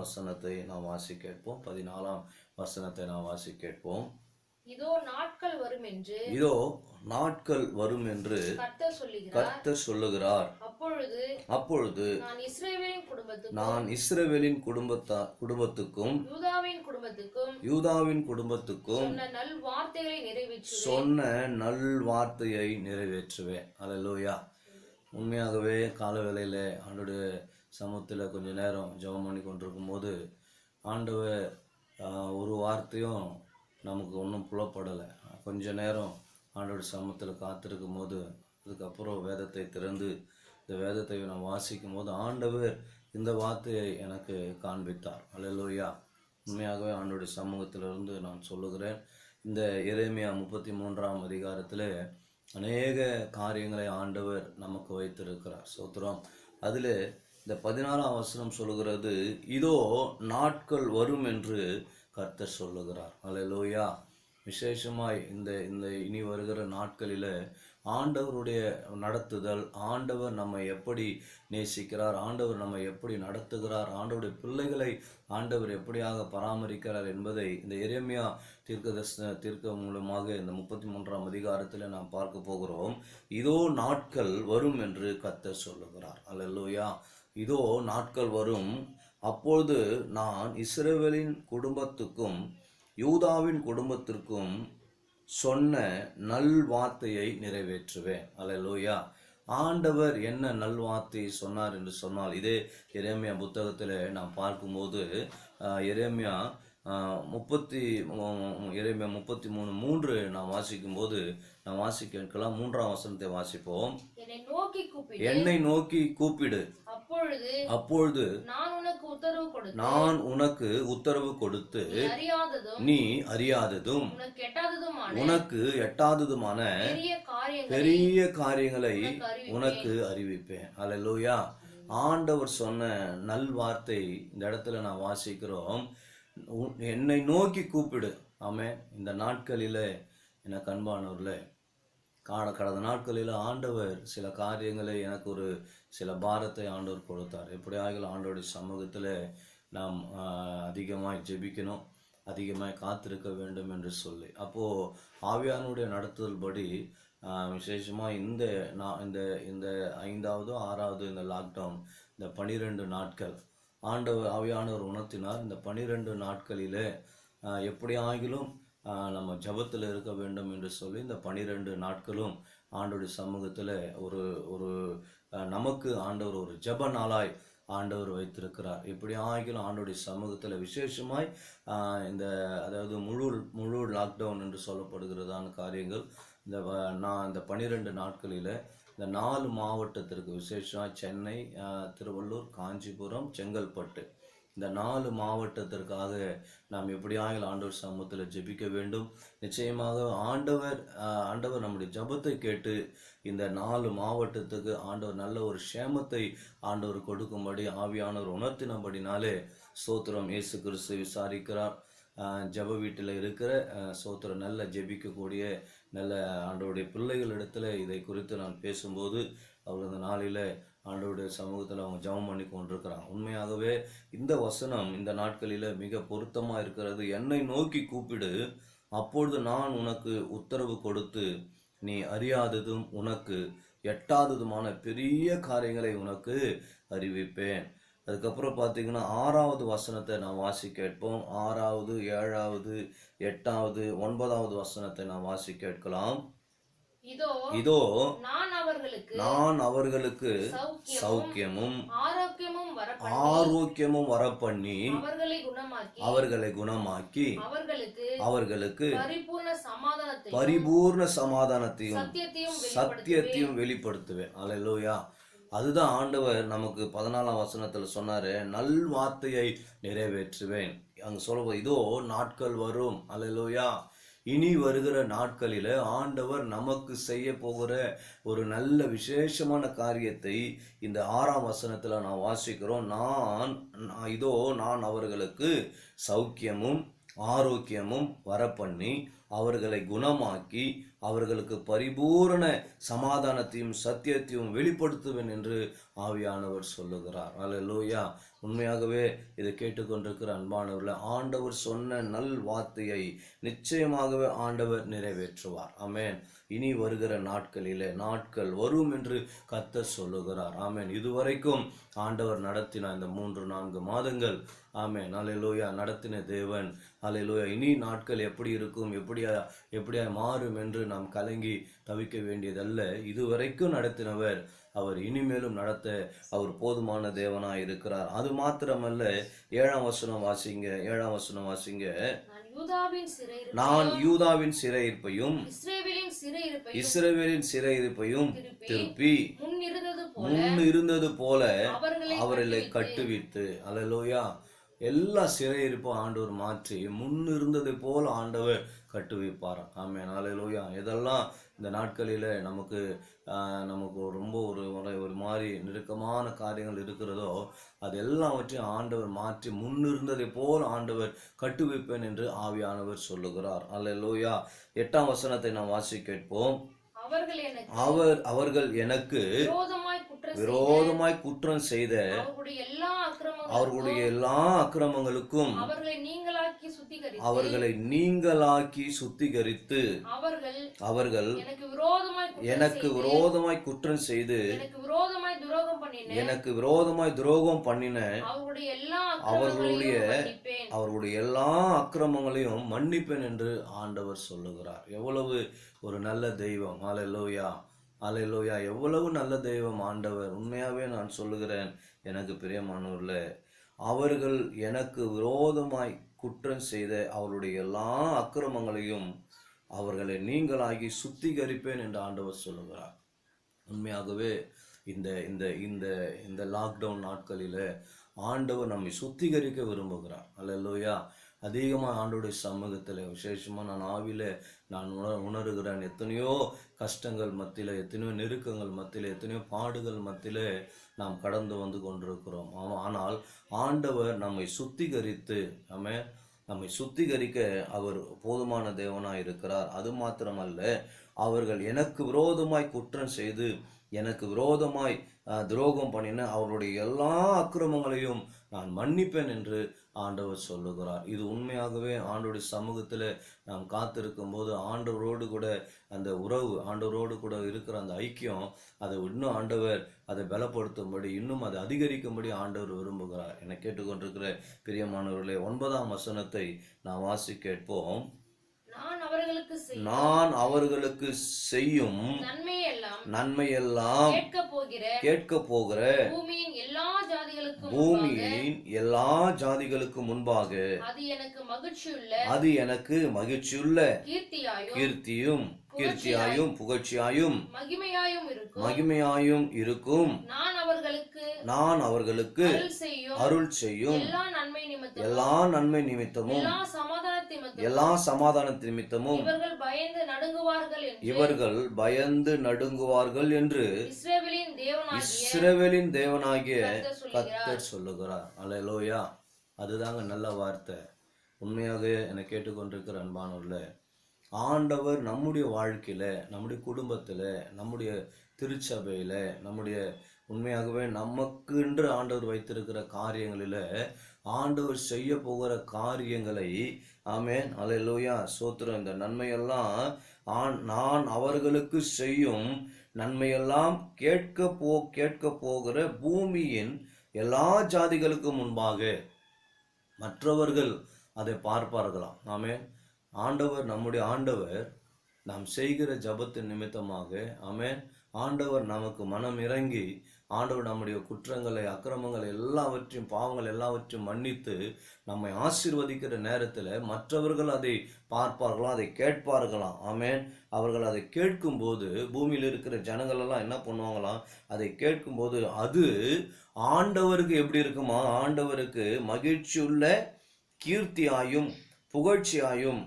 வசனத்தை நாம் வாசி கேட்போம். 14ஆம் வசனத்தை நாம் வாசி கேட்போம். இதோ நாட்கள் வரும் என்று கர்த்தர் சொல்லுகிறார். அப்பொழுது நான் இஸ்ரவேலின் குடும்பத்துக்கும் யூதாவின் குடும்பத்துக்கும் சொன்ன நல்வார்த்தையை நிறைவேற்றுவேன். அல்லேலூயா. உண்மையாகவே காலவேளையில் ஆண்டோடைய சமூகத்தில் கொஞ்ச நேரம் ஜெபம் பண்ணி கொண்டிருக்கும் போது ஆண்டவர் ஒரு வார்த்தையும் நமக்கு ஒன்றும் புலப்படலை. கொஞ்ச நேரம் ஆண்டோட சமூகத்தில் காத்திருக்கும் போது அதுக்கப்புறம் வேதத்தை திறந்து இந்த வேதத்தை நான் வாசிக்கும் போது ஆண்டவர் இந்த வார்த்தையை எனக்கு காண்பித்தார். அல்லேலூயா. உண்மையாகவே ஆண்டோடைய சமூகத்திலிருந்து நான் சொல்லுகிறேன். இந்த எரேமியா 33ஆம் அதிகாரத்தில் அநேக காரியங்களை ஆண்டவர் நமக்கு வைத்திருக்கிறார். ஸ்தோத்திரம். அதில் இந்த 16ஆம் வசனம் சொல்லுகிறது, இதோ நாட்கள் வரும் என்று கர்த்தர் சொல்லுகிறார். அல்லேலூயா. விசேஷமாய் இந்த இனி வருகிற நாட்களில் ஆண்டவருடைய நடத்துதல், ஆண்டவர் நம்மை எப்படி நேசிக்கிறார், ஆண்டவர் நம்மை எப்படி நடத்துகிறார், ஆண்டவருடைய பிள்ளைகளை ஆண்டவர் எப்படியாக பராமரிக்கிறார் என்பதை இந்த எரேமியா தீர்க்க மூலமாக இந்த 33ஆம் அதிகாரத்தில் நாம் பார்க்க போகிறோம். இதோ நாட்கள் வரும் என்று கர்த்தர் சொல்லுகிறார். அல்லேலூயா. இதோ நாட்கள் வரும், அப்பொழுது நான் இஸ்ரவேலின் குடும்பத்துக்கும் யூதாவின் குடும்பத்திற்கும் சொன்ன நல்வார்த்தையை நிறைவேற்றுவேன். அல்லேலூயா. ஆண்டவர் என்ன நல்வார்த்தையை சொன்னார் என்று சொன்னால், இதே எரேமியா புத்தகத்தில் நாம் பார்க்கும்போது எரேமியா 33:3 நாம் வாசிக்கும் போது நாம் வாசிக்க கேட்கலாம். 3ஆம் வசனத்தை வாசிப்போம். என்னை நோக்கி கூப்பிடு, அப்பொழுது நான் உனக்கு உத்தரவு கொடுத்து நீ அறியாததும் உனக்கு எட்டாததுமான பெரிய காரியங்களை உனக்கு அறிவிப்பேன். அல்லேலூயா. ஆண்டவர் சொன்ன நல்வார்த்தை இந்த இடத்துல நான் வாசிக்கிறோம். என்னை நோக்கி கூப்பிடு. ஆமென். இந்த நாட்களில் எனக்கு அன்பானவர்களே, கடந்த நாட்களில் ஆண்டவர் சில காரியங்களை எனக்கு ஒரு சில பாரத்தை ஆண்டவர் கொடுத்தார். எப்படியாக ஆண்டவருடைய சமூகத்தில் நாம் அதிகமாக ஜெபிக்கணும், அதிகமாக காத்திருக்க வேண்டும் என்று சொல்லி, அப்போது ஆவியானுடைய நடத்துதல் படி விசேஷமாக இந்த 5வது 6வது இந்த லாக்டவுன், இந்த 12 நாட்கள் ஆண்டவர் ஆவியானவர் உணர்த்தினார். இந்த 12 நாட்களில் எப்படி ஆகிலும் நம்ம ஜபத்தில் இருக்க வேண்டும் என்று சொல்லி இந்த 12 நாட்களும் ஆண்டவருடைய சமூகத்தில் ஒரு நமக்கு ஆண்டவர் ஒரு ஜப நாளாய் ஆண்டவர் வைத்திருக்கிறார். இப்படி ஆகிலும் ஆண்டவருடைய சமூகத்தில் விசேஷமாய் அதாவது முழு லாக்டவுன் என்று சொல்லப்படுகிறதான காரியங்கள் இந்த 12 நாட்களில் இந்த 4 மாவட்டத்திற்கு, விசேஷமாக சென்னை, திருவள்ளூர், காஞ்சிபுரம், செங்கல்பட்டு, இந்த 4 மாவட்டத்திற்காக நாம் எப்படியாக ஆண்டவர் சமூகத்தில் ஜெபிக்க வேண்டும். நிச்சயமாக ஆண்டவர் நம்முடைய ஜபத்தை கேட்டு இந்த 4 மாவட்டத்துக்கு ஆண்டவர் நல்ல ஒரு சேமத்தை ஆண்டவர் கொடுக்கும்படி ஆவியானவர் உணர்த்தினபடினாலே ஸ்தோத்திரம். இயேசு கிறிஸ்து விசாரிக்கிறார். ஜப வீட்டில் இருக்கிற ஸ்தோத்திரம் நல்ல ஜெபிக்கக்கூடிய நல்ல ஆண்டவருடைய பிள்ளைகளிடத்தில் இதை குறித்து நான் பேசும்போது அவர் அந்த நாளில் ஆண்டவருடைய சமூகத்தில் அவங்க ஜெபம் பண்ணி கொண்டிருக்கிறாங்க. உண்மையாகவே இந்த வசனம் இந்த நாட்களில் மிக பொருத்தமாக இருக்கிறது. என்னை நோக்கி கூப்பிடு, அப்பொழுது நான் உனக்கு உத்தரவு கொடுத்து நீ அறியாததும் உனக்கு எட்டாததுமான பெரிய காரியங்களை உனக்கு அறிவிப்பேன். அதுக்கப்புறம் பார்த்தீங்கன்னா 6வது வசனத்தை நான் வாசி கேட்போம். 6வது 7வது 8வது 9வது வசனத்தை நான் வாசி கேட்கலாம். இதோ நான் அவர்களுக்கு சௌக்கியமும் ஆரோக்கியமும் வரப்பண்ணி அவர்களை குணமாக்கி அவர்களுக்கு பரிபூர்ண சமாதானத்தையும் சத்தியத்தையும் வெளிப்படுத்துவேன். அல்லேலூயா. அதுதான் ஆண்டவர் நமக்கு 14ஆம் வசனத்தில் சொன்னார், நல்வார்த்தையை நிறைவேற்றுவேன். அங்கே சொல்லுவோம், இதோ நாட்கள் வரும். அல்லேலூயா. இனி வருகிற நாட்களில் ஆண்டவர் நமக்கு செய்ய போகிற ஒரு நல்ல விசேஷமான காரியத்தை இந்த 6ஆம் வசனத்தில் நான் வாசிக்கிறோம். இதோ நான் அவர்களுக்கு சௌக்கியமும் ஆரோக்கியமும் வரப்பண்ணி அவர்களை குணமாக்கி அவர்களுக்கு பரிபூரண சமாதானத்தையும் சத்தியத்தையும் வெளிப்படுத்துவேன் என்று ஆவியானவர் சொல்லுகிறார். அல்லேலூயா. உண்மையாகவே இதை கேட்டுக்கொண்டிருக்கிற அன்பானவர்களே, ஆண்டவர் சொன்ன நல் வார்த்தையை நிச்சயமாகவே ஆண்டவர் நிறைவேற்றுவார். ஆமென். இனி வருகிற நாட்கள் வரும் என்று கர்த்தர் சொல்லுகிறார். ஆமென். இதுவரைக்கும் ஆண்டவர் நடத்தின இந்த 3-4 மாதங்கள், ஆமென், அல்லேலூயா, நடத்தின தேவன், அல்லேலூயா, இனி நாட்கள் எப்படி இருக்கும், எப்படியா மாறும் என்று நாம் கலங்கி தவிக்க வேண்டியதல்ல. இதுவரைக்கும் நடத்தினவர் அவர் இனிமேலும் நடத்த அவர் போதுமான தேவனாய் இருக்கிறார். அது மாத்திரமல்ல, 7ஆம் வசனம் வாசிங்க. 7ஆம் வசனம் வாசிங்க. நான் யூதாவின் சிறையிருப்பையும் இஸ்ரவேலின் சிறையிருப்பையும் திருப்பி முன் இருந்தது போல அவர்களை கட்டுவித்து, அல்லேலூயா, எல்லா சிறையிருப்பும் ஆண்டவர் மாற்றி முன் இருந்தது போல ஆண்டவர் கட்டுவிப்பார். ஆமென். அல்லேலூயா. இதெல்லாம் இந்த நாட்களில் நமக்கு ரொம்ப ஒரு மாதிரி நெருக்கமான காரியங்கள் இருக்கிறதோ அது எல்லாவற்றையும் ஆண்டவர் மாற்றி முன்னிருந்ததை போல் ஆண்டவர் கட்டுவிப்பேன் என்று ஆவியானவர் சொல்லுகிறார். அல்லேலூயா. 8ஆம் வசனத்தை நாம் வாசி கேட்போம். அவர்கள் எனக்கு விரோதமாய் குற்றம் செய்த அவர்களுடைய எல்லா அக்கிரமங்களுக்கும் அவர்களை நீங்களாக்கி சுத்திகரித்து அவர்கள் எனக்கு விரோதமாய் குற்றம் செய்து எனக்கு விரோதமாய் துரோகம் பண்ணின அவர்களுடைய எல்லா அக்கிரமங்களையும் மன்னிப்பேன் என்று ஆண்டவர் சொல்லுகிறார். எவ்வளவு ஒரு நல்ல தெய்வம். அல்லேலூயா, அல்லேலூயா, எவ்வளவு நல்ல தெய்வம் ஆண்டவர். உண்மையாவே நான் சொல்லுகிறேன், எனக்கு பிரியமானவர்களே, அவர்கள் எனக்கு விரோதமாய் குற்றம் செய்த அவருடைய எல்லா அக்கிரமங்களையும் அவர்களை நீங்களாகி சுத்திகரிப்பேன் என்று ஆண்டவர் சொல்லுகிறார். உண்மையாகவே இந்த இந்த இந்த இந்த லாக்டவுன் நாட்களில் ஆண்டவர் நம்மை சுத்திகரிக்க விரும்புகிறார். அல்லேலூயா. அதிகமாக ஆண்டோடைய சமூகத்தில் விசேஷமாக நான் ஆவியில் நான் உணர்கிறேன். எத்தனையோ கஷ்டங்கள் மத்தியில், எத்தனையோ நெருக்கங்கள் மத்தியில், எத்தனையோ பாடுகள் மத்தியில் நாம் கடந்து வந்து கொண்டிருக்கிறோம். ஆனால் ஆண்டவர் நம்மை சுத்திகரித்து, நம்மை சுத்திகரிக்க அவர் போதுமான தேவனாய் இருக்கிறார். அது மாத்திரமல்ல, அவர்கள் எனக்கு விரோதமாய் குற்றம் செய்து எனக்கு விரோதமாய் துரோகம் பண்ணின அவருடைய எல்லா அக்கிரமங்களையும் நான் மன்னிப்பேன் என்று ஆண்டவர் சொல்லுகிறார். இது உண்மையாகவே ஆண்டவருடைய சமூகத்தில் நாம் காத்திருக்கும் போது ஆண்டவரோடு கூட அந்த உறவு, ஆண்டவரோடு கூட இருக்கிற அந்த ஐக்கியம், அதை இன்னும் ஆண்டவர் அதை பலப்படுத்தும்படி, இன்னும் அதை அதிகரிக்கும்படி ஆண்டவர் விரும்புகிறார். என கேட்டுக்கொண்டிருக்கிற பிரியமானவர்களே, 9ஆம் வசனத்தை நாம் வாசி கேட்போம். நான் அவர்களுக்கு செய்யும் நன்மையெல்லாம் கேட்க போகிற பூமியின் எல்லா ஜாதிகளுக்கும் முன்பாக அது எனக்கு மகிழ்ச்சியுள்ள கீர்த்தியும் புகழ்ச்சியாயும் மகிமையாயும் இருக்கும். நான் அவர்களுக்கு அருள் செய்யும் எல்லா நன்மை நிமித்தமும் எல்லா சமாதான நிமித்தமும் இவர்கள் பயந்து நடுங்குவார்கள் என்று இஸ்ரவேலின் தேவனாகிய கர்த்தர் சொல்லுகிறார். அல்லேலூயா. அதுதாங்க நல்ல வார்த்தை. உண்மையாக என்னை கேட்டுக்கொண்டிருக்கிற அன்பானவர்களே, ஆண்டவர் நம்முடைய வாழ்க்கையில, நம்முடைய குடும்பத்துல, நம்முடைய திருச்சபையில, நம்முடைய உண்மையாகவே நமக்கு என்று ஆண்டவர் வைத்திருக்கிற காரியங்களில ஆண்டவர் செய்ய போகிற காரியங்களை, ஆமென், அல்லேலூயா, ஸ்தோத்திரம், இந்த நன்மையெல்லாம் நான் அவர்களுக்கு செய்யும் நன்மையெல்லாம் கேட்க போகிற பூமியின் எல்லா ஜாதிகளுக்கும் முன்பாக மற்றவர்கள் அதை பார்ப்பார்களாம். ஆமென். ஆண்டவர், நம்முடைய ஆண்டவர் நாம் செய்கிற ஜபத்தின் நிமித்தமாக, ஆமென், ஆண்டவர் நமக்கு மனம் இறங்கி ஆண்டவர் நம்முடைய குற்றங்களை, அக்கிரமங்களை எல்லாவற்றையும், பாவங்கள் எல்லாவற்றையும் மன்னித்து நம்மை ஆசீர்வதிக்கிற நேரத்தில் மற்றவர்கள் அதை பார்ப்பார்களாம், அதை கேட்பார்களாம். ஆமென். அவர்கள் அதை கேட்கும்போது பூமியில் இருக்கிற ஜனங்கள் எல்லாம் என்ன பண்ணுவாங்களாம், அதை கேட்கும்போது அது ஆண்டவருக்கு எப்படி இருக்குமா, ஆண்டவருக்கு மகிழ்ச்சியுள்ள கீர்த்தியாயும் புகழ்ச்சியாயும்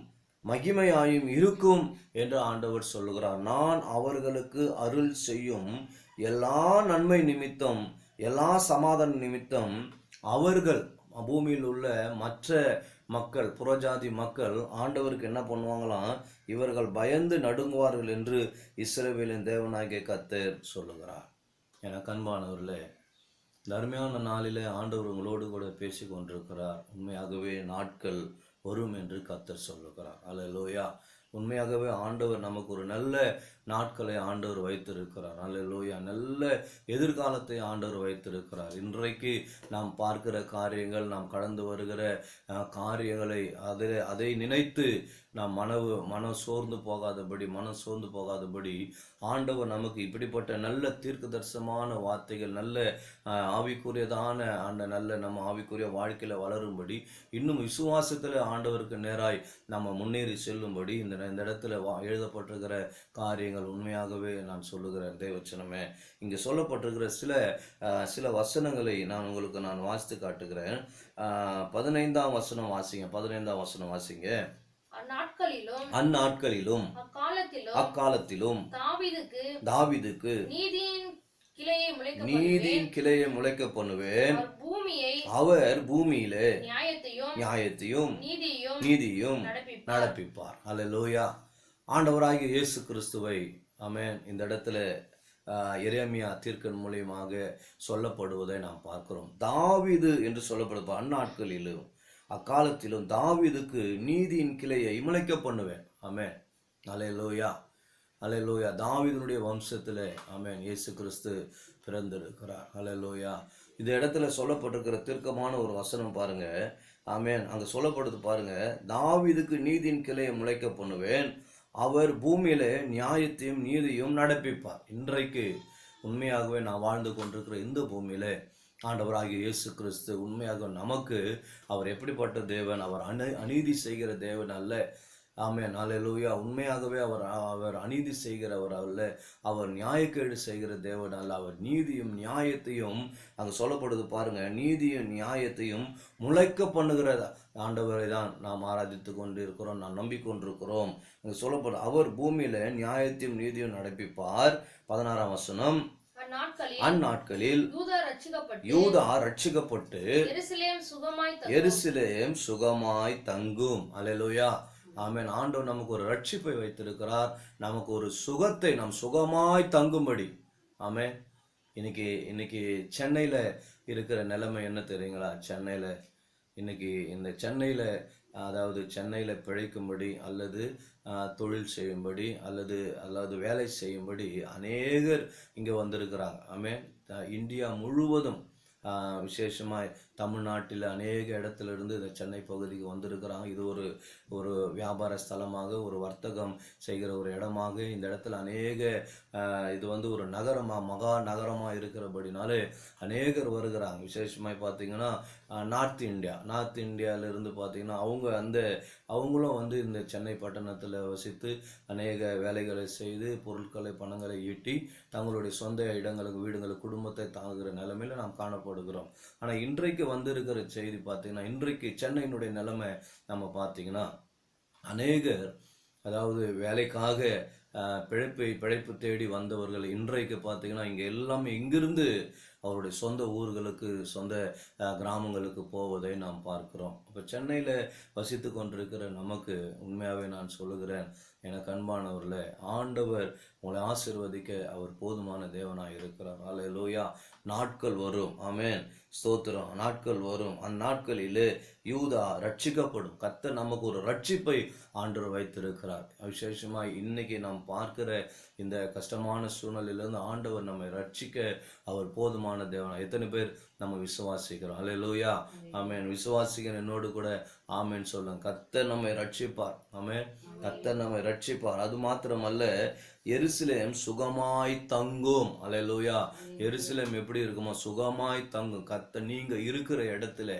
மகிமையாயும் இருக்கும் என்று ஆண்டவர் சொல்லுகிறார். நான் அவர்களுக்கு அருள் செய்யும் எல்லா நன்மை நிமித்தம், எல்லா சமாதான நிமித்தம் அவர்கள், பூமியில் உள்ள மற்ற மக்கள், புறஜாதி மக்கள் ஆண்டவருக்கு என்ன பண்ணுவாங்களாம், இவர்கள் பயந்து நடுங்குவார்கள் என்று இஸ்ரவேலின் தேவனாகிய கர்த்தர் சொல்லுகிறார். என அன்பானவர்களே, இந்த அருமையான நாளிலே ஆண்டவர் உங்களோடு கூட பேசி கொண்டிருக்கிறார். உண்மையாகவே நாட்கள் வரும் என்று கர்த்தர் சொல்லுகிறார். அல்லேலூயா. உண்மையாகவே ஆண்டவர் நமக்கு ஒரு நல்ல நாட்களை ஆண்டவர் வைத்திருக்கிறார். அல்லேலூயா. நல்ல எதிர்காலத்தை ஆண்டவர் வைத்திருக்கிறார். இன்றைக்கு நாம் பார்க்கிற காரியங்கள், நாம் கடந்து வருகிற காரியங்களை அதை நினைத்து நாம் மனம் சோர்ந்து போகாதபடி ஆண்டவர் நமக்கு இப்படிப்பட்ட நல்ல தீர்க்க தரிசனமான வார்த்தைகள், நல்ல ஆவிக்குரியதான அந்த நல்ல நம்ம ஆவிக்குரிய வாழ்க்கையில வளரும்படி, இன்னும் விசுவாசத்தில் ஆண்டவருக்கு நேராய் நம்ம முன்னேறி செல்லும்படி இந்த இடத்துல எழுதப்பட்டிருக்கிற காரியங்கள் உண்மையாகவே நான் சொல்லுகிறேன். தேவச்சனமே, இங்கே சொல்லப்பட்டிருக்கிற சில வசனங்களை நான் வாசித்து காட்டுகிறேன். 15ஆம் வசனம் வாசிங்க. அந்நாட்களிலும் அக்காலத்திலும் தாவீதுக்கு நீதியின் கிளையை முளைக்க பண்ணுவேன். அவர் பூமியிலே நியாயத்தையும் நீதியையும் நடப்பிப்பார். அல்லேலூயா. ஆண்டவராகிய இயேசு கிறிஸ்துவை ஆமென் இந்த இடத்துல எரேமியா தீர்க்கன் மூலியமாக சொல்லப்படுவதை நாம் பார்க்கிறோம். தாவீது என்று சொல்லப்படுது. அந்நாட்களிலும் அக்காலத்திலும் தாவீதுக்கு நீதியின் கிளையை முளைக்க பண்ணுவேன். ஆமென். அல்லேலூயா. அல்லேலூயா. தாவீதுனுடைய வம்சத்திலே ஆமென் இயேசு கிறிஸ்து பிறந்திருக்கிறார். அல்லேலூயா. இந்த இடத்துல சொல்லப்பட்டிருக்கிற தீர்க்கமான ஒரு வசனம் பாருங்க. ஆமென். அங்க சொல்லப்படுது பாருங்க. தாவீதுக்கு நீதியின் கிளையை முளைக்க பண்ணுவேன். அவர் பூமியிலே நியாயத்தையும் நீதியும் நடப்பிப்பார். இன்றைக்கு உண்மையாகவே நான் வாழ்ந்து கொண்டிருக்கிற இந்த பூமியிலே ஆண்டவராகிய இயேசு கிறிஸ்து உண்மையாக நமக்கு அவர் எப்படிப்பட்ட தேவன்? அவர் அநீதி செய்கிற தேவன் அல்ல. ஆமென். அல்லேலூயா. உண்மையாகவே அவர் அநீதி செய்கிறவர் அல்ல. அவர் நியாயக்கேடு செய்கிற தேவன் அல்ல. அவர் நீதியும் நியாயத்தையும் அங்கே சொல்லப்படுது பாருங்க. நீதியும் நியாயத்தையும் முளைக்க பண்ணுகிற ஆண்டவரை தான் நாம் ஆராதித்து கொண்டு இருக்கிறோம், நாம் நம்பிக்கொண்டிருக்கிறோம். அங்கே சொல்லப்படுது அவர் பூமியில நியாயத்தையும் நீதியும் நடப்பிப்பார். 16ஆம் வசனம். அந்நாட்களில் யூதா ரட்சிக்கப்பட்டு எருசலேம் சுகமாய் தங்கும். அல்லேலூயா. ஆமென். ஆண்டவர் நமக்கு ஒரு ரட்சிப்பை வைத்திருக்கிறார். நமக்கு ஒரு சுகத்தை நாம் சுகமாய் தங்கும்படி. ஆமென். இன்னைக்கு சென்னையில இருக்கிற நிலைமை என்ன தெரியுங்களா? சென்னையில பிழைக்கும்படி அல்லது தொழில் செய்யும்படி அல்லது வேலை செய்யும்படி அநேகர் இங்கே வந்திருக்கிறாங்க. ஆமென். இந்தியா முழுவதும் விசேஷமாய் தமிழ்நாட்டில் அநேக இடத்துல இருந்து இந்த சென்னை பகுதிக்கு வந்திருக்கிறாங்க. இது ஒரு வியாபார ஸ்தலமாக, ஒரு வர்த்தகம் செய்கிற ஒரு இடமாக இந்த இடத்துல இது ஒரு நகரமாக, மகா நகரமாக இருக்கிறபடினாலே அநேகர் வருகிறாங்க. விசேஷமாய் பார்த்தீங்கன்னா நார்த் இந்தியாவிலிருந்து பார்த்தீங்கன்னா அவங்களும் இந்த சென்னை பட்டணத்தில் வசித்து அநேக வேலைகளை செய்து பொருட்களை பணங்களை ஈட்டி தங்களுடைய சொந்த இடங்களுக்கு, வீடுகளுக்கு, குடும்பத்தை தாங்குகிற நிலைமையில நாம் காணப்படுகிறோம். ஆனால் இன்றைக்கு வந்திருக்கிற செய்தி பார்த்தீங்கன்னா, இன்றைக்கு சென்னையினுடைய நிலைமை நம்ம பார்த்தீங்கன்னா அநேகர் வேலைக்காக பிழைப்பு தேடி வந்தவர்கள் இன்றைக்கு பார்த்தீங்கன்னா இங்கே எல்லாமே இங்கிருந்து அவருடைய சொந்த ஊர்களுக்கு, சொந்த கிராமங்களுக்கு போவதை நாம் பார்க்கிறோம். இப்போ சென்னையில் வசித்து கொண்டிருக்கிற நமக்கு உண்மையாகவே நான் சொல்லுகிறேன், எனக்கு அன்பானவர்களே, ஆண்டவர் உங்களை ஆசீர்வதிக்க அவர் போதுமான தேவனாக இருக்கிறார். அல்லேலூயா. நாட்கள் வரும். ஆமென். ஸ்தோத்திரம். நாட்கள் வரும். அந்நாட்களிலே யூதா ரட்சிக்கப்படும். கர்த்தர் நமக்கு ஒரு ரட்சிப்பை ஆண்டவர் வைத்திருக்கிறார். விசேஷமாய் இன்னைக்கு நாம் பார்க்கிற இந்த கஷ்டமான சூழ்நிலையிலிருந்து ஆண்டவர் நம்மை ரட்சிக்க அவர் போதுமான தேவன். எத்தனை பேர் நம்ம விசுவாசிக்கிறோம்? அல்லேலூயா. ஆமென். விசுவாசிக்கிற என்னோடு கூட ஆமென் சொல்லுங்க. கர்த்தர் நம்மை ரட்சிப்பார். ஆமென். கர்த்தர் நம்மை ரட்சிப்பார். அது மாத்திரமல்ல, எருசலேம் சுகமாய் தங்கும். அல்லேலூயா. எருசலேம் எப்படி இருக்குமோ சுகமாய் தங்கும். கர்த்தர் நீங்க இருக்கிற இடத்துல,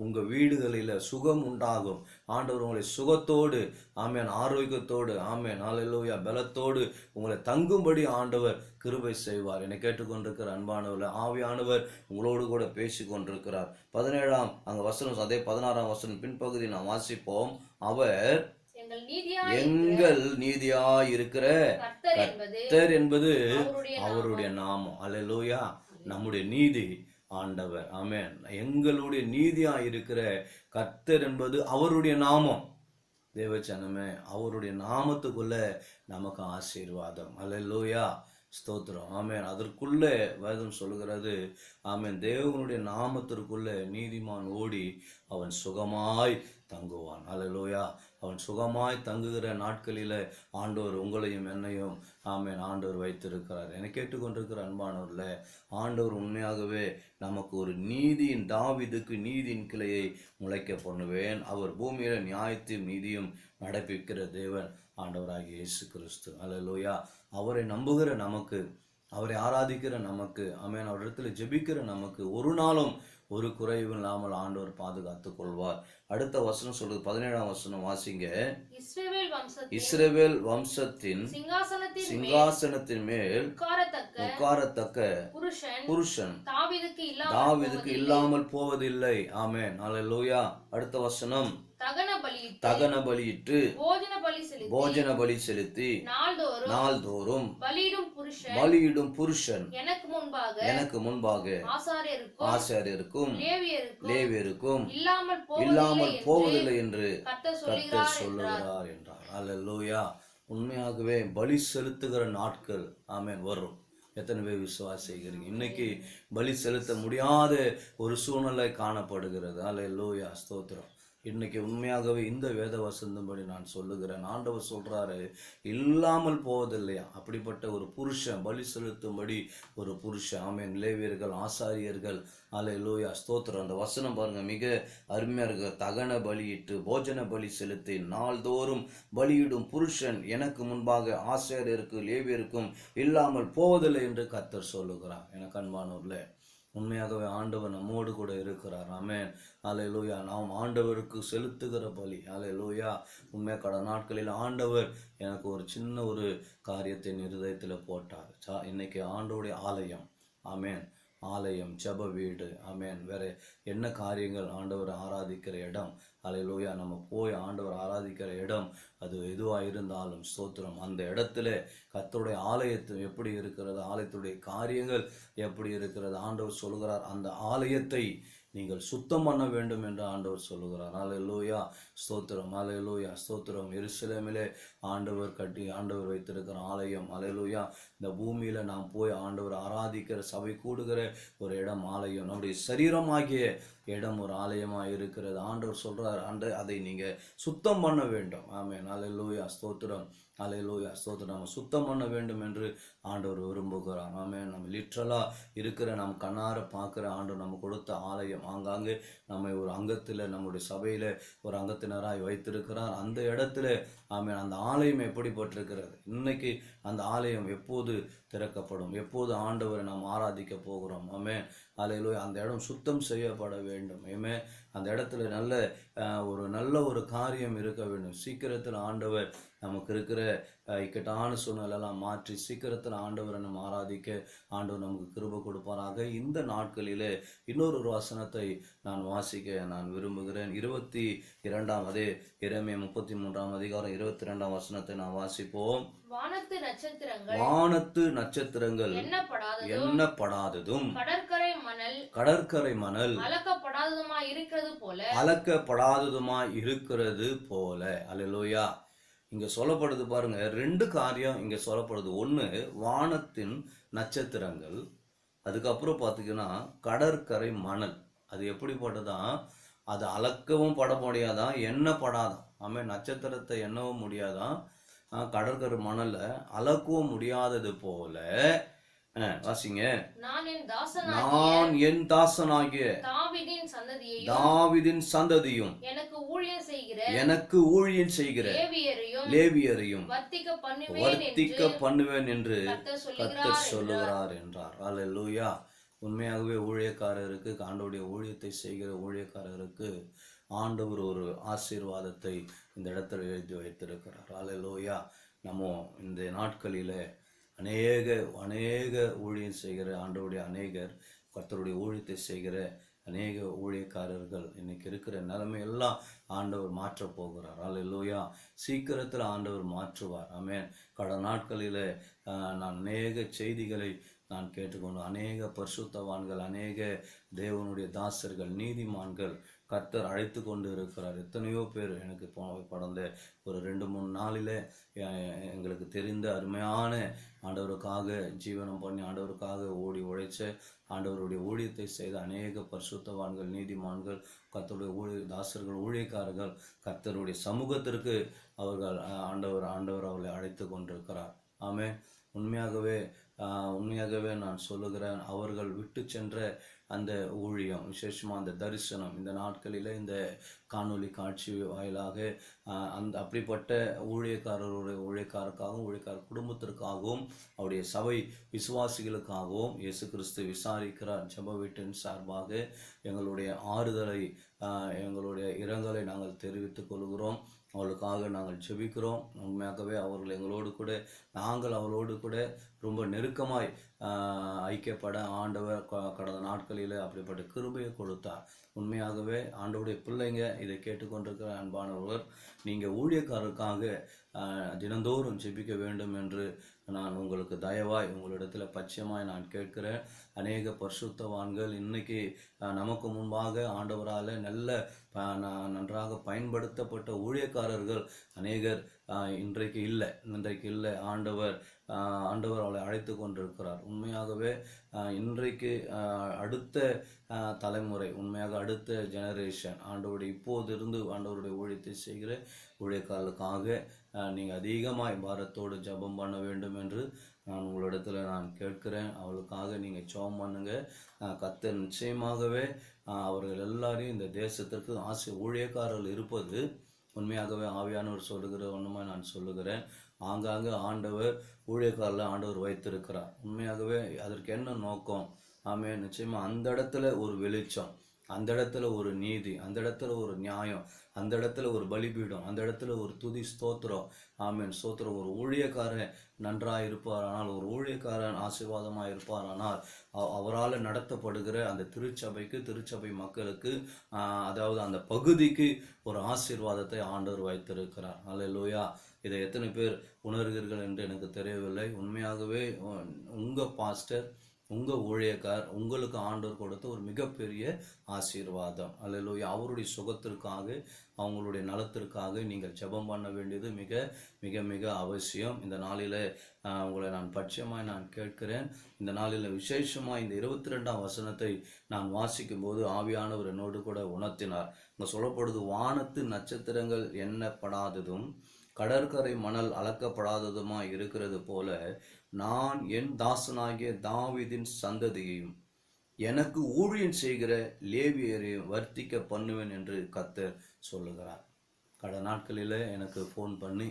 உங்க வீடுகளில் சுகம் உண்டாகும். ஆண்டவர் உங்களை சுகத்தோடு, ஆமென், ஆரோக்கியத்தோடு, ஆமென், அல்லேலூயா, பலத்தோடு உங்களை தங்கும்படி ஆண்டவர் கிருபை செய்வார். என்னை கேட்டுக்கொண்டிருக்கிற அன்பானவர்கள், ஆவியானவர் உங்களோடு கூட பேசி கொண்டிருக்கிறார். 17ஆம் அங்க வசனம், அதே 16ஆம் வசனம் பின்பகுதி நாம் வாசிப்போம். அவர் எங்கள் நீதியாய் இருக்கிற கர்த்தர் என்பது அவருடைய நாமம். அல்லேலூயா. நம்முடைய நீதி ஆண்டவர். ஆமென். எங்களுடைய நீதியாய் இருக்கிற கர்த்தர் என்பது அவருடைய நாமம். தேவச்சனமே, அவருடைய நாமத்துக்குள்ள நமக்கு ஆசீர்வாதம். அல்லேலூயா. ஸ்தோத்திரம். ஆமென். அதற்குள்ளே வேதம் சொல்லுகிறது, ஆமென், தேவனுடைய நாமத்திற்குள்ளே நீதிமான் ஓடி அவன் சுகமாய் தங்குவான். அல்லேலூயா. அவன் சுகமாய் தங்குகிற நாட்களில் ஆண்டவர் உங்களையும் என்னையும், ஆமென், ஆண்டவர் வைத்திருக்கிறார். என்னை கேட்டுக்கொண்டிருக்கிற அன்பானவர்களே, ஆண்டவர் உண்மையாகவே நமக்கு ஒரு நீதியின், தாவீதுக்கு நீதியின் கிளையை முளைக்க பண்ணுவேன். அவர் பூமியில நியாயத்தையும் நீதியும் நடப்பிக்கிற தேவன் ஆண்டவராகிய இயேசு கிறிஸ்து. அல்லேலூயா. அவரை நம்புகிற நமக்கு, அவரை ஆராதிக்கிற நமக்கு, ஆமென், அவரிடத்தில் ஜெபிக்கிற நமக்கு ஒரு நாளும் ஒரு குறைவு இல்லாமல் ஆண்டவர் பாதுகாத்துக் கொள்வார். அடுத்த வசனம் சொல்லுது, 17ஆம் வசனம் வாசிங்க. இஸ்ரவேல் வம்சத்தின் சிங்காசனத்தின் மேல் உட்காரத்தக்க புருஷன் தாவீதுக்கு இல்லாமல் போவதில்லை. ஆமென். அல்லேலூயா. அடுத்த வசனம், தகன பலியிட்டு போஜன பலி செலுத்தி நாள்தோறும் பலியிடும் புருஷன் எனக்கு முன்பாக ஆசாரியருக்கும் லேவியருக்கும் இல்லாமல் போவதில்லை என்று கர்த்தர் சொல்லுகிறார் என்றார். அல்லேலூயா. உண்மையாகவே பலி செலுத்துகிற நாட்கள், ஆமென், வரும். எத்தனை பேர் விசுவாசிக்கிறீங்க? இன்னைக்கு பலி செலுத்த முடியாத ஒரு சூழ்நிலை காணப்படுகிறது. அல்லேலூயா. ஸ்தோத்திரம். இன்னைக்கு உண்மையாகவே இந்த வேத வசந்தபடி நான் சொல்லுகிறேன், ஆண்டவர் சொல்றாரு, இல்லாமல் போவதில்லையா அப்படிப்பட்ட ஒரு புருஷன், பலி செலுத்தும்படி ஒரு புருஷன். ஆமென். லேவியர்கள், ஆசாரியர்கள். அல்லேலூயா. ஸ்தோத்திரம். அந்த வசனம் பாருங்க, மிக அருமையா இருக்கு. தகன பலியிட்டு போஜன பலி செலுத்தி நாள்தோறும் பலியிடும் புருஷன் எனக்கு முன்பாக ஆசாரியருக்கு லேவியருக்கும் இல்லாமல் போவதில்லை என்று கர்த்தர் சொல்லுகிறார். எனக்கு அன்பானவர்களே, உண்மையாகவே ஆண்டவர் நம்மோடு கூட இருக்கிறார். ஆமென். அல்லேலூயா. நாம் ஆண்டவருக்கு செலுத்துகிற பலி. அல்லேலூயா. உண்மையாக கடந்த நாட்களில் ஆண்டவர் எனக்கு ஒரு சின்ன ஒரு காரியத்தை இருதயத்தில் போட்டார். இன்னைக்கு ஆண்டவருடைய ஆலயம், ஆமென், ஆலயம், ஜெப வீடு, ஆமென், வேற என்ன காரியங்கள், ஆண்டவர் ஆராதிக்கிற இடம், அல்லேலூயா, நம்ம போய் ஆண்டவர் ஆராதிக்கிற இடம் அது எதுவாக இருந்தாலும் ஸ்தோத்திரம், அந்த இடத்துல கர்த்தருடைய ஆலயத்து எப்படி இருக்கிறது, ஆலயத்துடைய காரியங்கள் எப்படி இருக்கிறது, ஆண்டவர் சொல்கிறார், அந்த ஆலயத்தை நீங்கள் சுத்தம் பண்ண வேண்டும் என்று ஆண்டவர் சொல்லுகிறார். அல்லேலூயா. ஸ்தோத்திரம். அல்லேலூயா. ஸ்தோத்திரம். எருசலேமிலே ஆண்டவர் கட்டி ஆண்டவர் வைத்திருக்கிற ஆலயம். அல்லேலூயா. இந்த பூமியில நாம் போய் ஆண்டவர் ஆராதிக்கிற, சபை கூடுகிற ஒரு இடம் ஆலயம். நம்முடைய சரீரமாகிய இடம் ஒரு ஆலயமாக இருக்கிறது. ஆண்டவர் சொல்றார், அதை நீங்க சுத்தம் பண்ண வேண்டும். ஆமென். அல்லேலூயா. ஸ்தோத்திரம். அல்லேலூயா. ஸ்தோத்திரம். நம்ம சுத்தம் பண்ண வேண்டும் என்று ஆண்டவர் விரும்புகிறார். ஆமென். நம்ம லிட்ரலா இருக்கிற, நம் கண்ணார பார்க்கிற ஆண்டவர் நம்ம கொடுத்த ஆலயம். ஆங்காங்கே நம்மை ஒரு அங்கத்தில், நம்முடைய சபையில ஒரு அங்கத்தினராய் வைத்திருக்கிறார். அந்த இடத்துல, ஆமென், அந்த ஆலயம் எப்படிப்பட்டிருக்கிறது, இன்னைக்கு அந்த ஆலயம் எப்போது திறக்கப்படும், எப்போது ஆண்டவரை நாம் ஆராதிக்க போகிறோம். ஆமென். அல்லேலூயா. அந்த இடம் சுத்தம் செய்யப்பட வேண்டும். ஆமென். அந்த இடத்துல நல்ல ஒரு காரியம் இருக்க வேண்டும். சீக்கிரத்தில் ஆண்டவர் நமக்கு இருக்கிற இக்கட்டான சூழ்நிலையெல்லாம் மாற்றி சீக்கிரத்தில் ஆண்டவரை நம்ம ஆராதிக்க ஆண்டவர் நமக்கு கிருபை கொடுப்பாராக. இந்த நாட்களிலே இன்னொரு வசனத்தை நான் வாசிக்க நான் விரும்புகிறேன். 22ஆம் அதே எரேமியா 33ஆம் அதிகாரம் 22ஆம் வசனத்தை நான் வாசிப்போம். வானத்து நட்சத்திரங்கள் எண்ணப்படாததும் கடற்கரை மணல் அளக்கப்படாததுமாய் இருக்கிறது போல. அல்லேலூயா. இங்க சொல்லப்படுது பாருங்க, ரெண்டு காரியம் இங்க சொல்லப்படுது. ஒண்ணு வானத்தின் நட்சத்திரங்கள், அதுக்கப்புறம் பார்த்தீங்கன்னா கடற்கரை மணல். அது எப்படிப்பட்டதான், அது அளக்கவும் பட முடியாதான், எண்ணப்படாதான். ஆமென். நட்சத்திரத்தை எண்ணவும் முடியாதான், கடற்கரை மணலை அளக்கவும் முடியாதது போல. வாசிங்க. நான் என் தாசனாகிய தாவீதின் சந்ததியும் எனக்கு ஊழியம் செய்கிற லேவியரையும் வர்த்திக்க பண்ணுவேன் என்று கர்த்தர் சொல்லுகிறார் என்றார். அல்லேலூயா. உண்மையாகவே ஊழியக்காரருக்கு, ஆண்டவருடைய ஊழியத்தை செய்கிற ஊழியக்காரருக்கு ஆண்டவர் ஒரு ஆசீர்வாதத்தை இந்த இடத்துல எழுதி வைத்திருக்கிறார். அல்லேலூயா. நம்ம இந்த நாட்களில அநேக ஊழியம் செய்கிற ஆண்டவருடைய அநேகர், கர்த்தருடைய ஊழியத்தை செய்கிற அநேக ஊழியக்காரர்கள் இன்னைக்கு இருக்கிற நிலைமை எல்லாம் ஆண்டவர் மாற்றப் போகிறார். அல்லேலூயா. சீக்கிரத்தில் ஆண்டவர் மாற்றுவார். ஆமென். கடந்த நாட்களில் நான் அநேக செய்திகளை நான் கேட்டுக்கொண்டு, அநேக பரிசுத்தவான்கள், அநேக தேவனுடைய தாசர்கள், நீதிமான்கள் கர்த்தர் அழைத்து கொண்டு இருக்கிறார். எத்தனையோ பேர் எனக்கு கடந்த ஒரு 2-3 நாளில் எங்களுக்கு தெரிந்த அருமையான ஆண்டவருக்காக ஜீவனம் பண்ணி ஆண்டவருக்காக ஓடி உழைச்ச ஆண்டவருடைய ஊழியத்தை செய்த அநேக பரிசுத்தவான்கள், நீதிமான்கள், கர்த்தருடைய தாசர்கள், ஊழியக்காரர்கள் கர்த்தருடைய சமூகத்திற்கு அவர்கள் ஆண்டவர் அவர்களை அழைத்து கொண்டிருக்கிறார். ஆமென். உண்மையாகவே நான் சொல்லுகிறேன், அவர்கள் விட்டு சென்ற அந்த ஊழியம், விசேஷமாக அந்த தரிசனம், இந்த நாட்களில் இந்த காணொளி காட்சி வாயிலாக அப்படிப்பட்ட ஊழியக்காரருக்காகவும் ஊழியக்கார குடும்பத்திற்காகவும் அவருடைய சபை விசுவாசிகளுக்காகவும் இயேசு கிறிஸ்து விசாரிக்கிறார். ஜெப வீட்டின் சார்பாக எங்களுடைய ஆறுதலை, எங்களுடைய இரங்கலை நாங்கள் தெரிவித்துக் கொள்கிறோம். அவளுக்காக நாங்கள் ஜெபிக்கிறோம். உண்மையாகவே நாங்கள் அவளோடு கூட ரொம்ப நெருக்கமாய் ஐக்கியப்பட ஆண்டவர் கடந்த நாட்களில் அப்படிப்பட்ட கிருபையை கொடுத்தார். உண்மையாகவே ஆண்டவருடைய பிள்ளைங்க, இதை கேட்டுக்கொண்டிருக்கிற அன்பானவர், நீங்கள் ஊழியக்காரருக்காக தினந்தோறும் ஜெபிக்க வேண்டும் என்று நான் உங்களுக்கு தயவாய் உங்களிடத்தில் பட்சமாய் நான் கேட்கிறேன். அநேக பரிசுத்தவான்கள் இன்னைக்கு நமக்கு முன்பாக ஆண்டவரால் நன்றாக பயன்படுத்தப்பட்ட ஊழியக்காரர்கள் அநேகர் இன்றைக்கு இல்லை. ஆண்டவர் அவளை அழைத்து கொண்டிருக்கிறார். உண்மையாகவே இன்றைக்கு அடுத்த தலைமுறை, உண்மையாக அடுத்த ஜெனரேஷன் இப்போதிருந்து ஆண்டவருடைய ஊழியத்தை செய்கிற ஊழியக்காரர்களுக்காக நீங்கள் அதிகமாய் பாரத்தோடு ஜெபம் பண்ண வேண்டும் என்று நான் உங்களிடத்தில் நான் கேட்கிறேன். அவளுக்காக நீங்கள் ஜெபம் பண்ணுங்க. கர்த்தர் நிச்சயமாகவே அவர்கள் எல்லாரையும் இந்த தேசத்திற்கு ஊழியக்காரர்கள் இருப்பது உண்மையாகவே ஆவியானவர் சொல்லுகிற ஒன்றுமா நான் சொல்லுகிறேன். ஆங்காங்கே ஆண்டவர் ஊழியக்காரில் வைத்திருக்கிறார். உண்மையாகவே அதற்கு என்ன நோக்கம்? ஆமென். நிச்சயமாக அந்த இடத்துல ஒரு வெளிச்சம், அந்த இடத்துல ஒரு நீதி, அந்த இடத்துல ஒரு நியாயம், அந்த இடத்துல ஒரு பலிபீடம், அந்த இடத்துல ஒரு துதி ஸ்தோத்திரம். ஆமென். ஸ்தோத்திரம். ஒரு ஊழியக்காரன் நன்றாக இருப்பாரானால், ஒரு ஊழியக்காரன் ஆசீர்வாதமாக இருப்பாரானால், அவரால் நடத்தப்படுகிற அந்த திருச்சபை மக்களுக்கு, அதாவது அந்த பகுதிக்கு ஒரு ஆசீர்வாதத்தை ஆண்டவர் வைத்திருக்கிறார். அல்லேலூயா. இதை எத்தனை பேர் உணர்கிறீர்கள் என்று எனக்கு தெரியவில்லை. உண்மையாகவே உங்கள் பாஸ்டர், உங்கள் ஊழியக்கார் உங்களுக்கு ஆண்டவர் கொடுத்த ஒரு மிகப்பெரிய ஆசீர்வாதம். அல்லேலூயா. அவருடைய சுகத்திற்காக, அவங்களுடைய நலத்திற்காக நீங்கள் ஜெபம் பண்ண வேண்டியது மிக மிக மிக அவசியம். இந்த நாளில் உங்களை நான் பட்சமாய் நான் கேட்கிறேன். இந்த நாளில் விசேஷமாக இந்த 22ஆம் வசனத்தை நான் வாசிக்கும் போது ஆவியானவர் என்னோடு கூட உணர்த்தினார். இங்கே சொல்லப்படுது, வானத்து நட்சத்திரங்கள் எண்ணப்படாததும் கடற்கரை மணல் அளக்கப்படாததுமா இருக்கிறது போல நான் என் தாசனாகிய தாவீதின் சந்ததியையும் எனக்கு ஊழியம் செய்கிற லேவியரையும் வர்த்திக்க பண்ணுவேன் என்று கர்த்தர் சொல்லுகிறார். கடந்த நாட்களில் எனக்கு ஃபோன் பண்ணி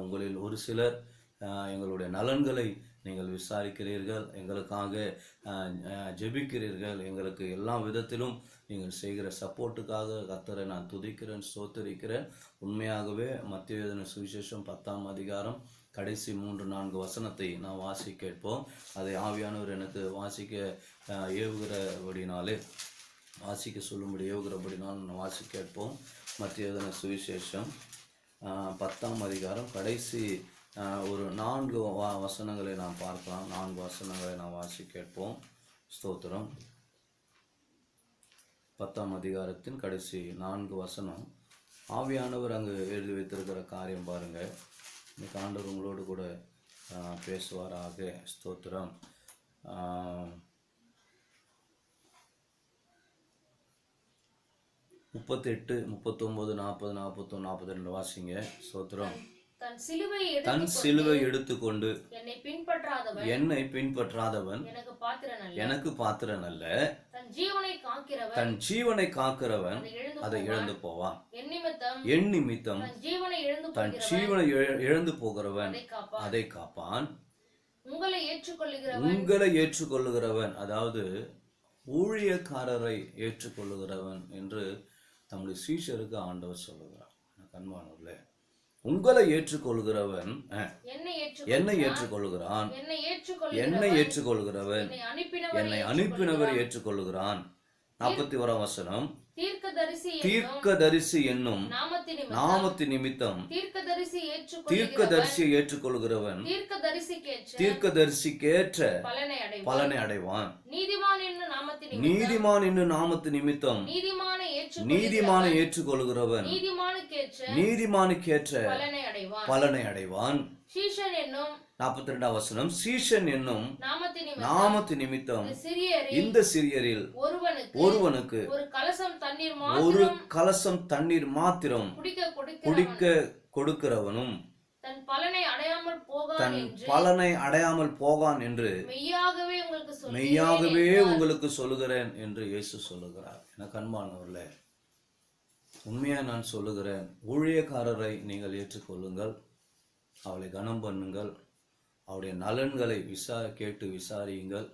உங்களில் ஒரு சிலர் எங்களுடைய நலன்களை நீங்கள் விசாரிக்கிறீர்கள், எங்களுக்காக ஜெபிக்கிறீர்கள், எங்களுக்கு எல்லா விதத்திலும் நீங்கள் செய்கிற சப்போர்ட்டுக்காக கர்த்தரை நான் துதிக்கிறேன், ஸ்தோத்திரிக்கிறேன். உண்மையாகவே மத்தேயு சுவிசேஷம் 10ஆம் அதிகாரம் கடைசி 3-4 வசனத்தை நான் வாசிக்க கேட்போம். அதை ஆவியானவர் எனக்கு வாசிக்க சொல்லும்படி ஏவுகிறபடினால் நான் வாசிக்க கேட்போம். மத்தேயு சுவிசேஷம் 10ஆம் அதிகாரம் கடைசி ஒரு 4 வசனங்களை நாம் பார்க்கலாம். 4 வசனங்களை நாம் வாசிக்க கேட்போம். ஸ்தோத்திரம். 10ஆம் அதிகாரத்தின் கடைசி 4 வசனம். ஆவியானவர் அங்கு எழுதி வைத்திருக்கிற காரியம் பாருங்க. இன்னைக்கு ஆண்டவர் உங்களோடு கூட பேசுவாராக. ஸ்தோத்திரம். 38, 39, 40, 41, 42 வாசிங்க. ஸ்தோத்திரம். தன் சிலுவை எடுத்துக்கொண்டு என்னை பின்பற்றாதவன் எனக்கு பாத்திரன் அல்ல. தன் ஜீவனை காக்கிறவன் அதை இழந்து போவான். என் நிமித்தம் தன் ஜீவனை இழந்து போகிறவன் அதை காப்பான். உங்களை ஏற்றுக்கொள்ளுகிறவன், அதாவது ஊழியக்காரரை ஏற்றுக்கொள்ளுகிறவன் என்று தம்முடைய சீஷருக்கு ஆண்டவர் சொல்லுகிறார். அன்பானவர்களே, உங்களை ஏற்றுக்கொள்கிறவன் என்னை ஏற்றுக்கொள்கிறான், என்னை ஏற்றுக்கொள்கிறவன் என்னை அனுப்பினவர் ஏற்றுக்கொள்கிறான். 41ஆம் வசனம். தீர்க்கதரிசி என்னும் நாமத்தின் நிமித்தம் தீர்க்கதரிசியை ஏற்றுக்கொள்கிறவன் தீர்க்கதரிசிக்கேற்ற பலனை அடைவான். நீதிமான் என்னும் நாமத்தின் நிமித்தம் ஏற்றுக்கொள்கிறவன் நீதிமானுக்கேற்ற பலனை அடைவான். 42 வசனம், சீஷன் என்னும் நாமத்து நிமித்தம் இந்த சிறியரில் ஒருவனுக்கு ஒரு கலசம் தண்ணீர் மாத்திரம் குடிக்க கொடுக்கிறவனும் தன் பலனை அடையாமல் போகான் என்று மெய்யாகவே உங்களுக்கு சொல்லுகிறேன் என்று இயேசு சொல்லுகிறார். என அன்பானவர்களே, உண்மையா நான் சொல்லுகிறேன், ஊழியக்காரரை நீங்கள் ஏற்றுக்கொள்ளுங்கள், அவளை கனம் பண்ணுங்கள், அவருடைய நலன்களை கேட்டு விசாரியுங்கள்.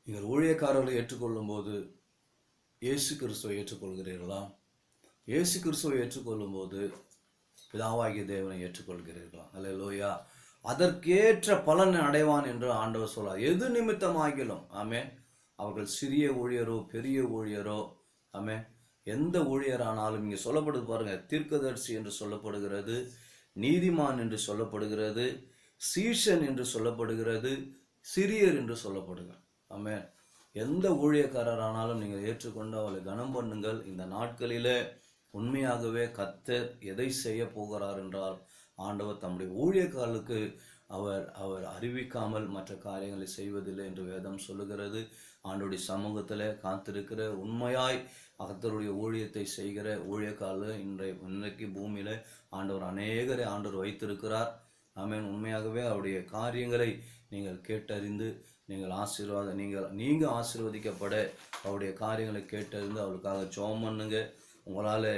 நீங்கள் ஊழியக்காரர்களை ஏற்றுக்கொள்ளும் போது இயேசு கிறிஸ்துவை ஏற்றுக்கொள்கிறீர்களா? இயேசு கிறிஸ்துவை ஏற்றுக்கொள்ளும் போது பிதாவாகிய தேவனை ஏற்றுக்கொள்கிறீர்களா? அல்லேலூயா. அதற்கேற்ற பலனை அடைவான் என்று ஆண்டவர் சொல்றார். எது நிமித்தமாகிலும், ஆமென், அவர்கள் சிறிய ஊழியரோ பெரிய ஊழியரோ, ஆமென், எந்த ஊழியரானாலும் இங்கே சொல்லப்படுது பாருங்க, தீர்க்கதரிசி என்று சொல்லப்படுகிறது, நீதிமான் என்று சொல்லப்படுகிறது, சீஷன் என்று சொல்லப்படுகிறது, சிறியர் என்று சொல்லப்படுகிறது. ஆமென். எந்த ஊழியக்காரரானாலும் நீங்கள் ஏற்றுக்கொண்டு அவளை கனம் பண்ணுங்கள். இந்த நாட்களிலே உண்மையாகவே கர்த்தர் எதை செய்ய போகிறார் என்றால், ஆண்டவர் தம்முடைய ஊழியக்காரர்களுக்கு அவர் அறிவிக்காமல் மற்ற காரியங்களை செய்வதில்லை என்று வேதம் சொல்லுகிறது. ஆண்டவருடைய சமூகத்தில் காத்திருக்கிற உண்மையாய் கர்த்தருடைய ஊழியத்தை செய்கிற ஊழியக்காரர்கள் இன்றைக்கு பூமியில ஆண்டவர் அநேகரை ஆண்டவர் வைத்திருக்கிறார். ஆமென். உண்மையாகவே அவருடைய காரியங்களை நீங்கள் கேட்டறிந்து நீங்கள் ஆசீர்வதிக்கப்பட அவருடைய காரியங்களை கேட்டறிந்து அவளுக்காக ஜெபம் பண்ணுங்க. உங்களால்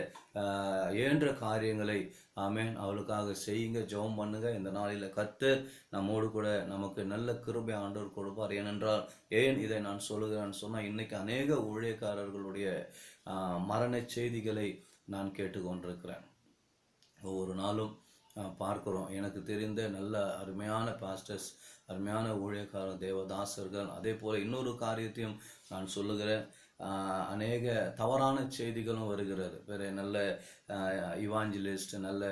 இயன்ற காரியங்களை, ஆமென், அவளுக்காக செய்யுங்க, ஜெபம் பண்ணுங்க. இந்த நாளில் கர்த்தர் நம்மோடு கூட நமக்கு நல்ல கிருபை ஆண்டவர் கொடுப்பார். ஏனென்றால் ஏன் இதை நான் சொல்லுகிறேன்னு சொன்னால், இன்னைக்கு அநேக ஊழியக்காரர்களுடைய மரண செய்திகளை நான் கேட்டுக்கொண்டிருக்கிறேன். ஒவ்வொரு நாளும் பார்க்குறோம். எனக்கு தெரிந்த நல்ல அருமையான பாஸ்டர்ஸ், அருமையான ஊழியக்காரர், தேவதாசர்கள். அதே போல் இன்னொரு காரியத்தையும் நான் சொல்லுகிறேன், அநேக தவறான செய்திகளும் வருகிறது. வேறு நல்ல இவாஞ்சலிஸ்ட், நல்ல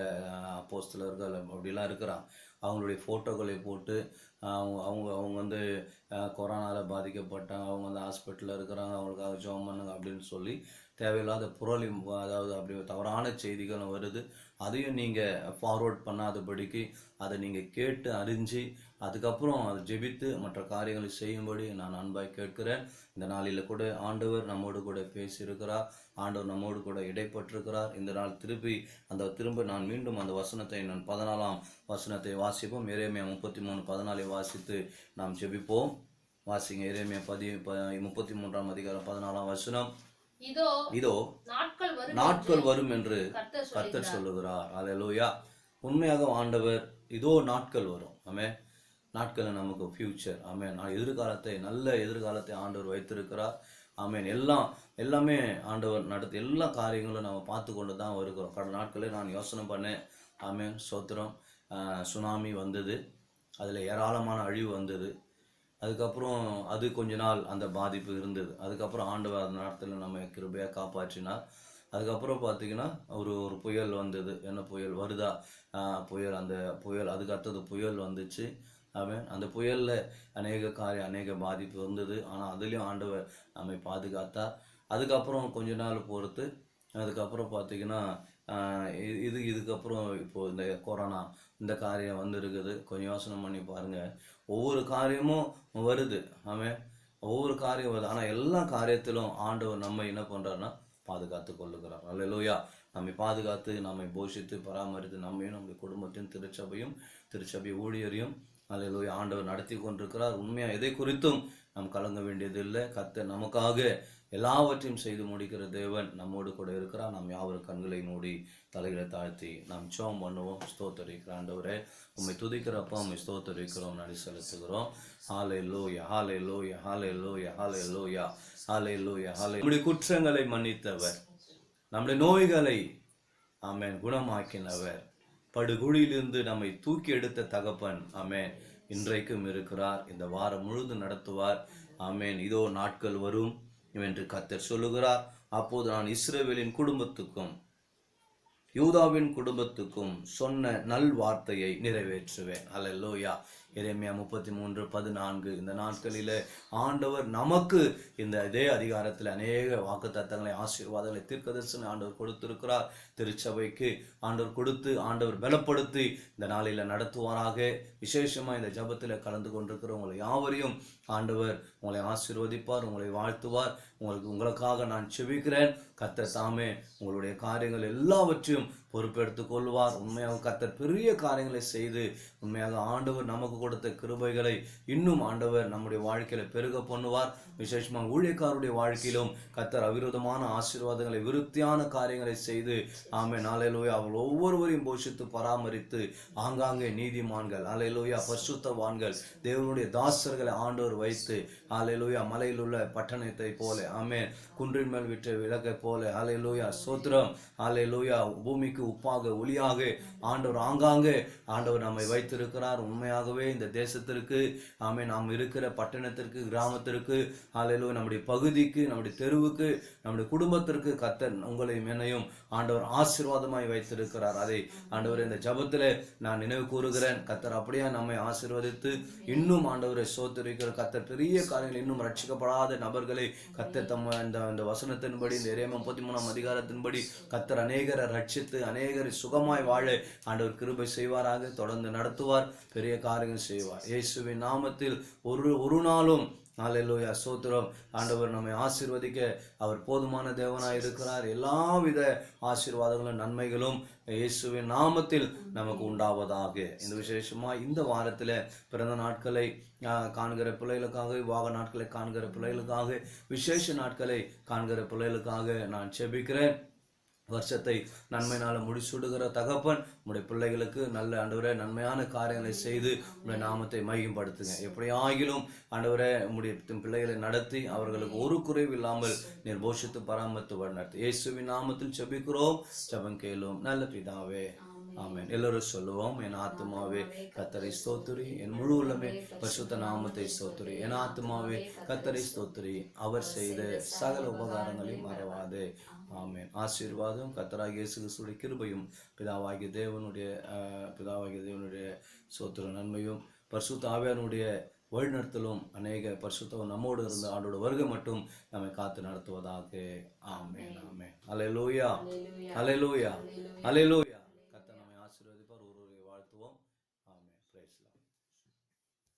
அப்போஸ்தலர்கள் அப்படிலாம் இருக்கிறாங்க. அவங்களுடைய ஃபோட்டோக்களை போட்டு அவங்க கொரோனாவில் பாதிக்கப்பட்டாங்க, அவங்க ஹாஸ்பிட்டலில் இருக்கிறாங்க, அவங்களுக்காக ஜெபம் பண்ணுங்க அப்படின்னு சொல்லி தேவையில்லாத புரளி, அதாவது அப்படி தவறான செய்திகளும் வருது. அதையும் நீங்கள் ஃபார்வர்ட் பண்ணாதபடிக்கு அதை நீங்கள் கேட்டு அறிஞ்சு அதுக்கப்புறம் அதை ஜெபித்து மற்ற காரியங்களை செய்யும்படி நான் அன்பாய் கேட்கிறேன். இந்த நாளில் கூட ஆண்டவர் நம்மோடு கூட பேசியிருக்கிறார், ஆண்டவர் நம்மோடு கூட இடைப்பட்டிருக்கிறார். இந்த நாள் திரும்ப நான் மீண்டும் அந்த வசனத்தை, நான் 14ஆம் வசனத்தை வாசிப்போம். எரேமியா 33:14 வாசித்து நாம் ஜெபிப்போம். வாசிங்க. எரேமியா 33ஆம் அதிகாரம் 14ஆம் வசனம். இதோ நாட்கள் வரும் என்று கர்த்தர் சொல்லுகிறார். அல்லேலூயா. உண்மையாக ஆண்டவர் இதோ நாட்கள் வரும், ஆமென், நாட்கள் நமக்கு ஃபியூச்சர், ஆமென், நல்ல எதிர்காலத்தை ஆண்டவர் வைத்திருக்கிறார், ஆமென். எல்லாமே ஆண்டவர் நடத்தி எல்லா காரியங்களும் நம்ம பார்த்து கொண்டு தான் வருகிறோம். கடந்த நாட்களே நான் யோசனை பண்ணேன், ஆமென், ஸ்தோத்திரம். சுனாமி வந்தது, அதில் ஏராளமான அழிவு வந்தது. அதுக்கப்புறம் அது கொஞ்ச நாள் அந்த பாதிப்பு இருந்தது. அதுக்கப்புறம் ஆண்டவர் அந்த நேரத்தில் நம்ம கிருபையாக காப்பாற்றினார். அதுக்கப்புறம் பார்த்திங்கன்னா ஒரு புயல் வந்தது. என்ன புயல் வருதா? அந்த புயல், அதுக்கு அடுத்தது புயல் வந்துச்சு. அவன் அந்த புயலில் அநேக பாதிப்பு இருந்தது. ஆனால் அதுலேயும் ஆண்டவர் நம்மை பாதுகாத்தார். அதுக்கப்புறம் கொஞ்ச நாள் பொறுத்து அதுக்கப்புறம் பார்த்திங்கன்னா இதுக்கப்புறம் இப்போது இந்த கொரோனா இந்த காரியம் வந்துருக்குது. கொஞ்சம் யோசனை பண்ணி பாருங்கள். ஒவ்வொரு காரியமும் வருது, ஆமென், ஒவ்வொரு காரியம் வருது. ஆனால் எல்லா காரியத்திலும் ஆண்டவர் நம்ம என்ன பண்ணுறாருன்னா பாதுகாத்து கொள்ளுகிறார். அல்லேலூயா. நம்மை பாதுகாத்து, நம்மை போஷித்து பராமரித்து, நம்மையும் நம்முடைய குடும்பத்தையும் திருச்சபை ஊழியரையும், அல்லேலூயா, ஆண்டவர் நடத்தி கொண்டிருக்கிறார். உண்மையாக எதை குறித்தும் நாம் கலங்க வேண்டியதில்லை. கர்த்தர் நமக்காக எல்லாவற்றையும் செய்து முடிக்கிற தேவன் நம்மோடு கூட இருக்கிறார். நாம் யாவரும் கண்களை மூடி தலைகளை தாழ்த்தி நாம் ஜெபம் பண்ணுவோம். ஸ்தோத்திரிக்கிற ஆண்டவரே, உம்மை துதிக்கிறப்ப உம்மை ஸ்தோத்திரிக்கிறோம், நடி செலுத்துகிறோம். ஹல்லேலூயா, ஹல்லேலூயா, ஹல்லேலூயா, ஹல்லேலூயா, ஹல்லேலூயா, ஹல்லேலூயா. நம்முடைய குற்றங்களை மன்னித்தவர், நம்முடைய நோய்களை, ஆமென், குணமாக்கினவர், படுகுழியிலிருந்து நம்மை தூக்கி எடுத்த தகப்பன், ஆமென், இன்றைக்கும் இருக்கிறார். இந்த வாரம் முழுதும் நடத்துவார். ஆமென். இதோ நாட்கள் வரும் என்று கர்த்தர் சொல்லுகிறார். அப்போது நான் இஸ்ரவேலின் குடும்பத்துக்கும் யூதாவின் குடும்பத்துக்கும் சொன்ன நல் வார்த்தையை நிறைவேற்றுவேன். அல்லேலூயா. எரேமியா 33:14. இந்த நாட்களிலே ஆண்டவர் நமக்கு இந்த இதே அதிகாரத்தில் அநேக வாக்குத்தத்தங்களை, ஆசீர்வாதங்களை, தீர்க்கதரிசனம் ஆண்டவர் கொடுத்திருக்கிறார். திருச்சபைக்கு ஆண்டவர் கொடுத்து, ஆண்டவர் பலப்படுத்தி இந்த நாளில் நடத்துவாராக. விசேஷமாக இந்த ஜபத்தில் கலந்து கொண்டிருக்கிற உங்களை யாவரையும் ஆண்டவர் உங்களை ஆசீர்வதிப்பார், உங்களை வாழ்த்துவார். உங்களுக்காக நான் செபிக்கிறேன். கர்த்தர் தாமே உங்களுடைய காரியங்கள் எல்லாவற்றையும் பொறுப்பெடுத்துக் கொள்வார். உண்மையாக கர்த்தர் பெரிய காரியங்களை செய்து உண்மையாக ஆண்டவர் நமக்கு கொடுத்த கிருபைகளை இன்னும் ஆண்டவர் நம்முடைய வாழ்க்கையில பெருக பண்ணுவார். விசேஷமாக ஊழியக்காரருடைய வாழ்க்கையிலும் கர்த்தர் அவிரோதமான ஆசீர்வாதங்களை, விருத்தியான காரியங்களை செய்து ஆமென் அல்லேலூயா அவர்கள் ஒவ்வொருவரையும் போஷித்து பராமரித்து ஆங்காங்கே நீதிமான்கள், அல்லேலூயா பரிசுத்தவான்கள், தேவனுடைய தாசர்களை ஆண்டவர் வைத்து அல்லேலூயா மலையில் உள்ள பட்டணத்தை போல, ஆமென் குன்றின் மேல் விட்ட விளக்கை போல, அல்லேலூயா ஸ்தோத்திரம், அல்லேலூயா பூமிக்கு உப்பாக ஒளியாக ஆண்டவர் ஆங்காங்கே ஆண்டவர் நம்மை வைத்திருக்கிறார். உண்மையாகவே இந்த தேசத்திற்கு, ஆமென் நாம் இருக்கிற பட்டணத்திற்கு, கிராமத்திற்கு, அல்லேலூயா நம்முடைய பகுதிக்கு, நம்முடைய தெருவுக்கு, நம்முடைய குடும்பத்திற்கு கர்த்தர் உங்களையும் என்னையும் ஆண்டவர் ஆசீர்வாதமாய் வைத்திருக்கிறார். அதை ஆண்டவர் இந்த ஜபத்தில் நான் நினைவு கூறுகிறேன். கர்த்தர் அப்படியே நம்மை ஆசீர்வதித்து இன்னும் ஆண்டவரை சோதரிக்கிற கர்த்தர் பெரிய காரியங்கள், இன்னும் ரட்சிக்கப்படாத நபர்களை கர்த்தர் தம்ம இந்த வசனத்தின்படி, இந்த எரேமியா 33 அதிகாரத்தின்படி கர்த்தர் அநேகரை ரட்சித்து அநேகரை சுகமாய் வாழ ஆண்டவர் கிருபை செய்வாராக. தொடர்ந்து நடத்துவார், பெரிய காரியங்கள் செய்வார். இயேசுவின் நாமத்தில் ஒரு நாளும் அல்லேலூயா ஸ்தோத்திரம். ஆண்டவர் நம்மை ஆசீர்வதிக்க அவர் போதுமான தேவனாய் இருக்கிறார். எல்லாவித ஆசீர்வாதங்களும் நன்மைகளும் இயேசுவின் நாமத்தில் நமக்கு உண்டாவதாக. இந்த விசேஷமா இந்த வாரத்தில் பிறந்த நாட்களை காண்கிற பிள்ளைகளுக்காக, விவாக நாட்களை காண்கிற பிள்ளைகளுக்காக, விசேஷ நாட்களை காண்கிற பிள்ளைகளுக்காக நான் செபிக்கிறேன். வருஷத்தை நன்மையினால முடிச்சுடுகிற தகப்பன் உடைய பிள்ளைகளுக்கு நல்ல ஆண்டவரே நன்மையான காரியங்களை செய்து உடைய நாமத்தை மையப்படுத்துங்க. எப்படியாகிலும் ஆண்டவரே உடைய பிள்ளைகளை நடத்தி அவர்களுக்கு ஒரு குறைவு இல்லாமல் நீர் போஷித்து பராமரித்து வழிநடத்து. இயேசுவின் நாமத்தில் செபிக்கிறோம், ஜெபம் கேளும் நல்ல பிதாவே, ஆமென். எல்லாரும் சொல்லுவோம், என் ஆத்துமாவே கர்த்தரை ஸ்தோத்திரி, என் முழு உள்ளமே பரிசுத்த நாமத்தை ஸ்தோத்திரி. என் ஆத்துமாவே கர்த்தரை ஸ்தோத்திரி, அவர் செய்த சகல உபகாரங்களையும் மறவாதே. ஆமென். ஆசீர்வாதம் கர்த்தராகிய இயேசு கிறிஸ்துவின் கிருபையும் பிதாவாகிய தேவனுடைய ஸ்தோத்திர நன்மையும் பரிசுத்த ஆவியானுடைய வழிநடத்தலும் அநேக பரிசுத்தம் நம்மோடு இருந்த ஆண்டோட வருகை மட்டும் நம்மை காத்து நடத்துவதாக. ஆமென், ஆமென். அல்லேலூயா, அல்லேலூயா, அல்லேலூயா.